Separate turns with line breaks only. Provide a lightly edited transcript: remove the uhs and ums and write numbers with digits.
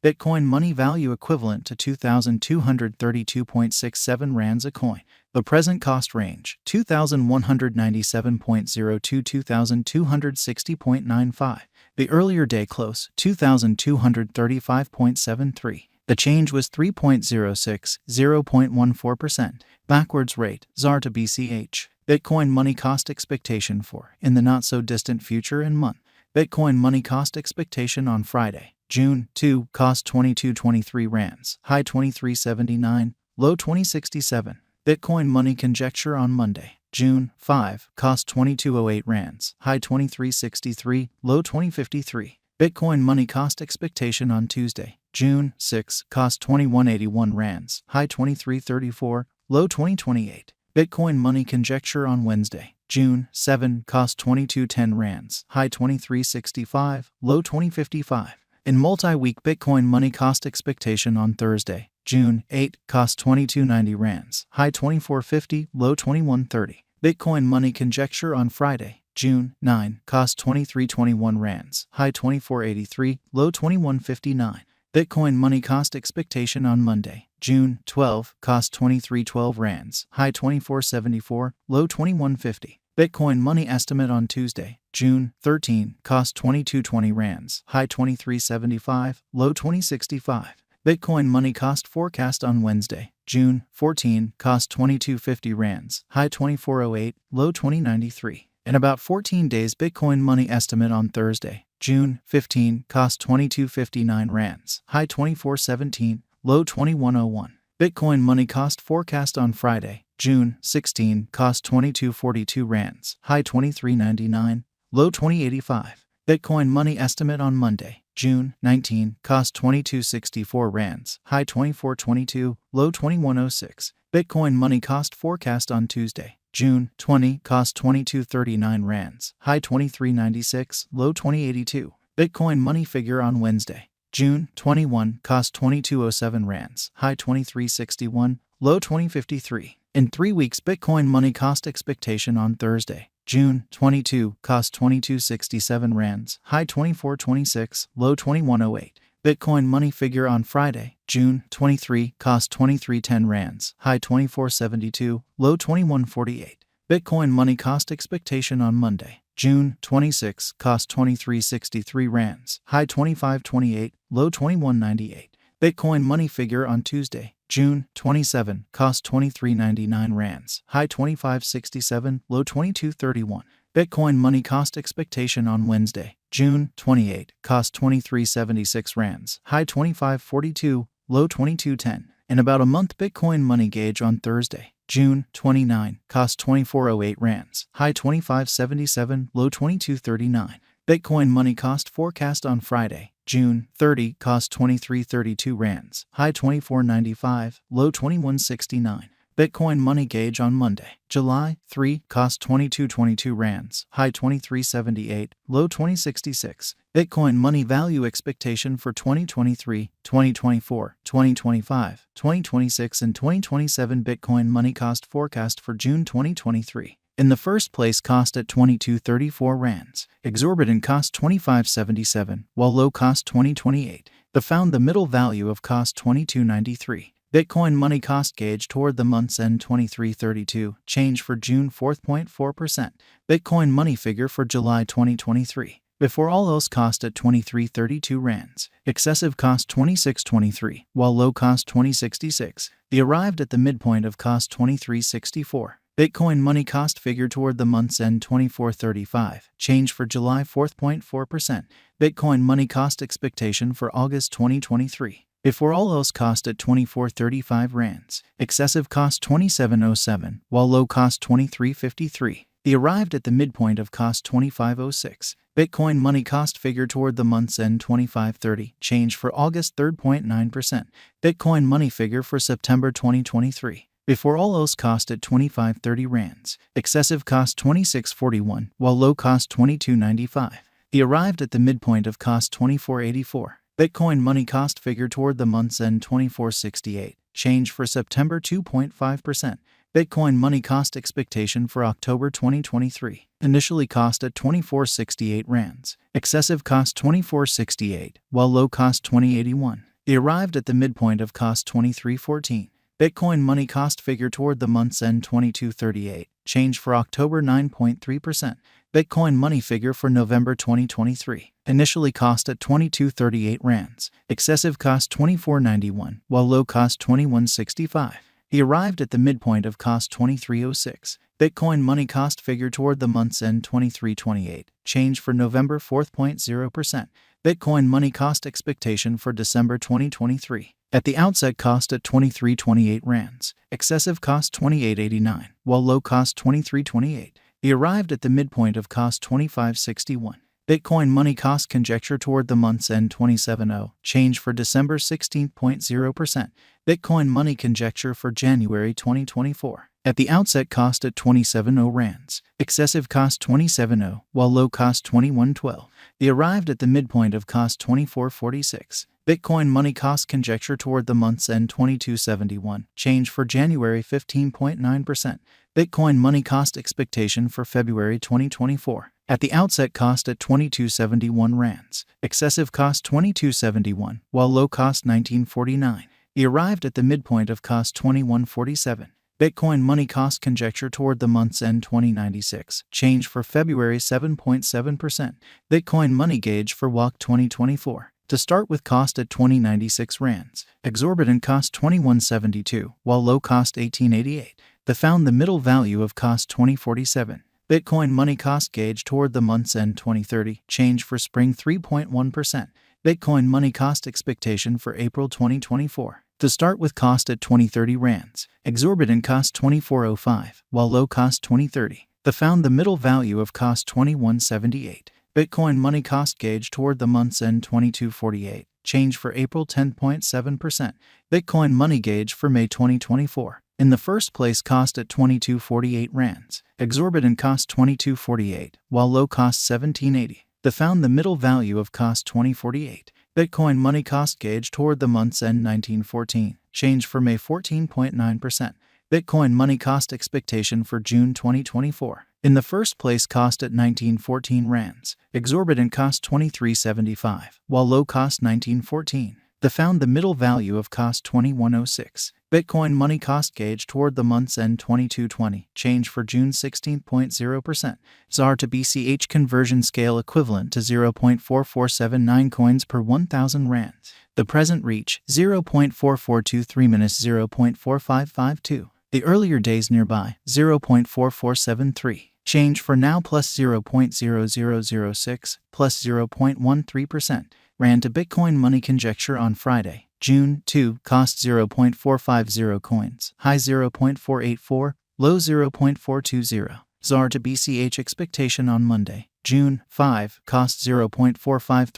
Bitcoin money value equivalent to 2,232.67 rands a coin. The present cost range, 2,197.02 to 2,260.95. The earlier day close, 2,235.73. The change was 3.06, 0.14%. Backwards rate, ZAR to BCH. Bitcoin money cost expectation for, in the not-so-distant future and month. Bitcoin money cost expectation on Friday, June 2, cost 22.23 rands, high 23.79, low 20.67. Bitcoin money conjecture on Monday, June 5, cost 22.08 rands, high 23.63, low 20.53. Bitcoin money cost expectation on Tuesday, June 6, cost 21.81 rands, high 23.34, low 20.28. Bitcoin money conjecture on Wednesday, June 7, cost 22.10 rands, high 23.65, low 20.55. In multi-week Bitcoin money cost expectation on Thursday, June 8, cost 22.90 rands, high 24.50, low 21.30. Bitcoin money conjecture on Friday, June 9, cost 23.21 rands, high 24.83, low 21.59. Bitcoin money cost expectation on Monday, June 12, cost 23.12 rands, high 24.74, low 21.50. Bitcoin money estimate on Tuesday, June 13, cost 22.20 rands, high 23.75, low 20.65. Bitcoin money cost forecast on Wednesday, June 14, cost 22.50 rands, high 24.08, low 20.93. In about 14 days Bitcoin money estimate on Thursday, June 15, cost 22.59 rands, high 24.17, low 21.01. Bitcoin money cost forecast on Friday, June 16, cost 22.42 rands, high 23.99, low 20.85. Bitcoin money estimate on Monday, June 19, cost 22.64 rands, high 24.22, low 21.06. Bitcoin money cost forecast on Tuesday, June 20, cost 22.39 rands, high 23.96, low 20.82. Bitcoin money figure on Wednesday, June 21, cost 22.07 rands, high 23.61, low 20.53. In 3 weeks Bitcoin money cost expectation on Thursday, June 22, cost 22.67 rands, high 24.26, low 21.08. Bitcoin money figure on Friday, June 23, cost 23.10 rands, high 24.72, low 21.48. Bitcoin money cost expectation on Monday, June 26, cost 23.63 rands, high 25.28, low 21.98. Bitcoin money figure on Tuesday, June 27, cost 23.99 rands, high 25.67, low 22.31. Bitcoin money cost expectation on Wednesday, June 28, cost 23.76 rands, high 25.42, low 22.10. In about a month Bitcoin money gauge on Thursday, June 29, cost 24.08 rands, high 25.77, low 22.39. Bitcoin money cost forecast on Friday, June 30, cost 23.32 rands, high 24.95, low 21.69. Bitcoin money gauge on Monday, July 3, cost 22.22 rands, high 23.78, low 20.66. Bitcoin money value expectation for 2023, 2024, 2025, 2026, and 2027. Bitcoin money cost forecast for June 2023. In the first place, cost at 22.34 rands, exorbitant cost 25.77, while low cost 20.28. The found the middle value of cost 22.93. Bitcoin money cost gauge toward the month's end 23.32, change for June 4.4%. Bitcoin money figure for July 2023. Before all else cost at 23.32 rands, excessive cost 26.23, while low cost 20.66. The arrived at the midpoint of cost 23.64. Bitcoin money cost figure toward the month's end 24.35, change for July 4.4%. Bitcoin money cost expectation for August 2023. Before all else cost at 24.35 rands, excessive cost 27.07, while low cost 23.53. The arrived at the midpoint of cost 25.06. Bitcoin money cost figure toward the month's end 25.30, change for August 3.9%. Bitcoin money figure for September 2023. Before all else cost at 25.30 rands, excessive cost 26.41, while low cost 22.95. The arrived at the midpoint of cost 24.84. Bitcoin money cost figure toward the month's end 24.68, change for September 2.5%. Bitcoin money cost expectation for October 2023. Initially cost at 24.68 rands, excessive cost 24.68, while low cost 20.81. He arrived at the midpoint of cost 23.14. Bitcoin money cost figure toward the month's end 22.38. Change for October 9.3%. Bitcoin money figure for November 2023. Initially cost at 22.38 rands. Excessive cost 24.91, while low cost 21.65. He arrived at the midpoint of cost 23.06. Bitcoin money cost figure toward the month's end 23.28. Change for November 4.0%. Bitcoin money cost expectation for December 2023. At the outset cost at 23.28 rands. Excessive cost 28.89, while low cost 23.28. He arrived at the midpoint of cost 25.61. Bitcoin money cost conjecture toward the month's end 27.0. Change for December 16.0%. Bitcoin money conjecture for January 2024. At the outset cost at 27.0 rands. Excessive cost 27.0, while low cost 21.12. He arrived at the midpoint of cost 24.46. Bitcoin money cost conjecture toward the month's end 22.71. Change for January 15.9%. Bitcoin money cost expectation for February 2024. At the outset cost at 22.71 rands. Excessive cost 22.71, while low cost 19.49. He arrived at the midpoint of cost 21.47. Bitcoin money cost conjecture toward the month's end 2096. Change for February 7.7%. Bitcoin money gauge for WAC 2024. To start with cost at 2096 rands. Exorbitant cost 21.72, while low cost 18.88. They found the middle value of cost 2047. Bitcoin money cost gauge toward the month's end 2030. Change for spring 3.1%. Bitcoin money cost expectation for April 2024. To start with cost at 2030 rands. Exorbitant cost 24.05, while low cost 2030. They found the middle value of cost 21.78. Bitcoin money cost gauge toward the month's end 22.48. Change for April 10.7%. Bitcoin money gauge for May 2024. In the first place cost at 22.48 rands. Exorbitant cost 22.48, while low cost 17.80. They found the middle value of cost 20.48. Bitcoin money cost gauge toward the month's end 19.14. Change for May 14.9%. Bitcoin money cost expectation for June 2024. In the first place cost at 19.14 rands. Exorbitant cost 23.75, while low cost 19.14. They found the middle value of cost 21.06. Bitcoin money cost gauge toward the month's end 22.20. Change for June 16.0%. ZAR to BCH conversion scale equivalent to 0.4479 coins per 1,000 rands. The present reach 0.4423 minus 0.4552. The earlier days nearby 0.4473. Change for now plus 0.0006 plus 0.13%. Ran to Bitcoin money conjecture on Friday, June 2, cost 0.450 coins, high 0.484, low 0.420. ZAR to BCH expectation on Monday, June 5, cost 0.453